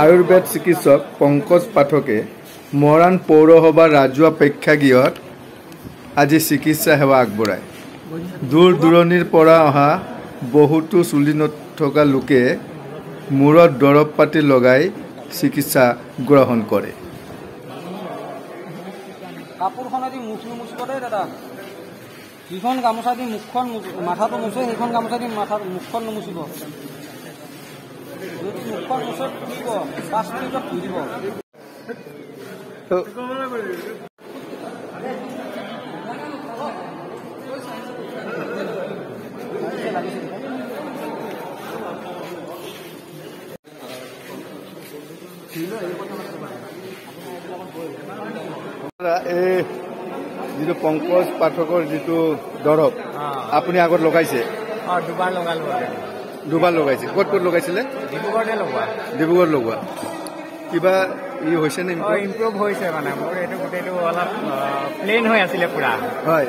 আয়ুৰ্বেদ চিকিৎসক পঙ্কজ পাঠকে মৰাণ পৌৰসভাৰ ৰাজহুৱা প্ৰেক্ষাগৃহত আজি চিকিৎসা সেৱা আগবঢ়ায়। দূৰ দূৰণিৰ পৰা অহা বহুতো চুলি নথকা লোকে মূৰত দৰৱ পাতি লগাই চিকিৎসা গ্ৰহণ কৰে। কাপোৰখনেদি মুখ নুমুচিব দেই দাদা, যিখন গামোচা দি মুখখন মাথাটো মুছে সেইখন গামোচা দি মুখখন নুমুচিব। যদি মুখখন মুছে ফুৰিব 5 মিনিটত ধুই দিব। যিটো পঙ্কজ পাঠকৰ যিটো দৰৱ আপুনি আগত লগাইছে? দুবাৰ লগাইছে। ক'ত ক'ত লগাইছিলে? ডিব্ৰুগড় লগোৱা। কিবা ই হৈছে নে? ইম্প্ৰুভ হৈছে, মানে মোৰ এইটো গোটেইটো অলপ প্লেইন হৈ আছিলে পুৰা। হয়,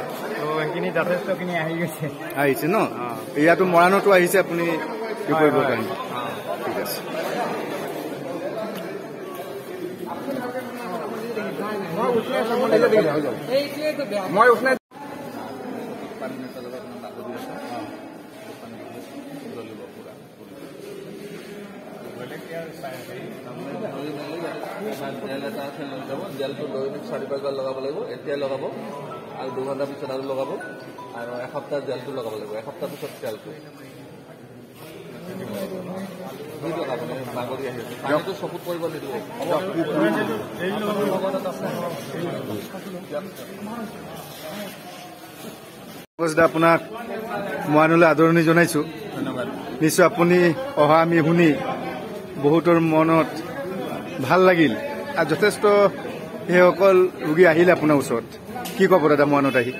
সেইখিনি যথেষ্টখিনি আহিছে ন? ইয়াতো মৰাণতো আহিছে আপুনি কি কৰিব কাৰণে? ঠিক আছে। মই উঠনা জেলটো দৈনিক 4-5 বাৰ লগাব লাগিব। এতিয়াই লগাব আৰু 2 ঘণ্টাৰ পিছত আৰু লগাব আৰু এসপ্তাহ জেলটো লগাব লাগিব। এসপ্তাহ পিছত তেলটো বাগৰি আহি আছে। পানীটো চকুত পৰিব নিদিব। আপোনাক মৰাণলৈ আদৰণি জনাইছো। ধন্যবাদ। নিশ্চয় আপুনি অহা আমি শুনি বহুতৰ মনত ভাল লাগিল আৰু যথেষ্ট সেইসকল ৰোগী আহিলে আপোনাৰ ওচৰত। কি ক'ব দাদা মৰাণত আহি?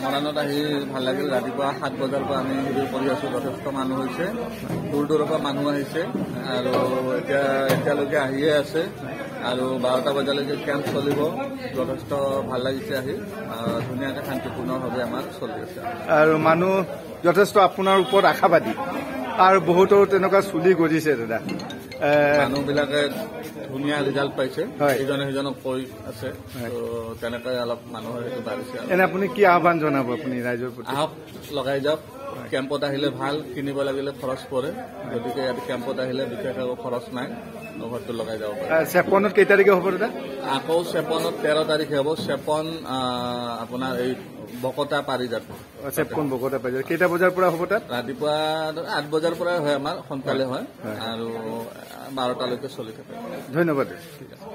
মৰাণত আহি ভাল লাগিল। ৰাতিপুৱা 7 বজাৰ পৰা আমি শিবিৰ কৰি আছো। যথেষ্ট মানুহ হৈছে, দূৰ দূৰৰ পৰা মানুহ আহিছে আৰু এতিয়ালৈকে আহিয়ে আছে আৰু 12টা বজালৈকে কেম্প চলিব। যথেষ্ট ভাল লাগিছে আহি, ধুনীয়াকৈ শান্তিপূৰ্ণভাৱে আমাৰ চলি আছে আৰু মানুহ যথেষ্ট আপোনাৰ ওপৰত আশাবাদী আৰু বহুতৰ তেনেকুৱা চুলি গজিছে দাদা। মানুহবিলাকে ধুনীয়া ৰিজাল্ট পাইছে, ইজনে সিজনক কৈ আছে, তেনেকৈ অলপ মানুহৰ সেইটো বাঢ়িছে। এনে আপুনি কি আহ্বান জনাব আপুনি ৰাইজৰ প্ৰতি? আহক, লগাই যাওক। কেম্পত আহিলে ভাল, কিনিব লাগিলে খৰচ পৰে, গতিকে ইয়াত কেম্পত আহিলে বিশেষ একো খৰচ নাই, ঘৰটো লগাই যাব পাৰে। চেপনত কেই তাৰিখে হ'ব দাদা? আকৌ চেপনত 13 তাৰিখে হ'ব। চেপন আপোনাৰ এই বকতা পাৰিজাত। চেপন বকতা পাৰিজাত কেইটা বজাৰ পৰা হ'ব তাত? ৰাতিপুৱা 8 বজাৰ পৰাই হয়, আমাৰ সোনকালে হয় আৰু 12টালৈকে চলি থাকে। ধন্যবাদ। ঠিক আছে।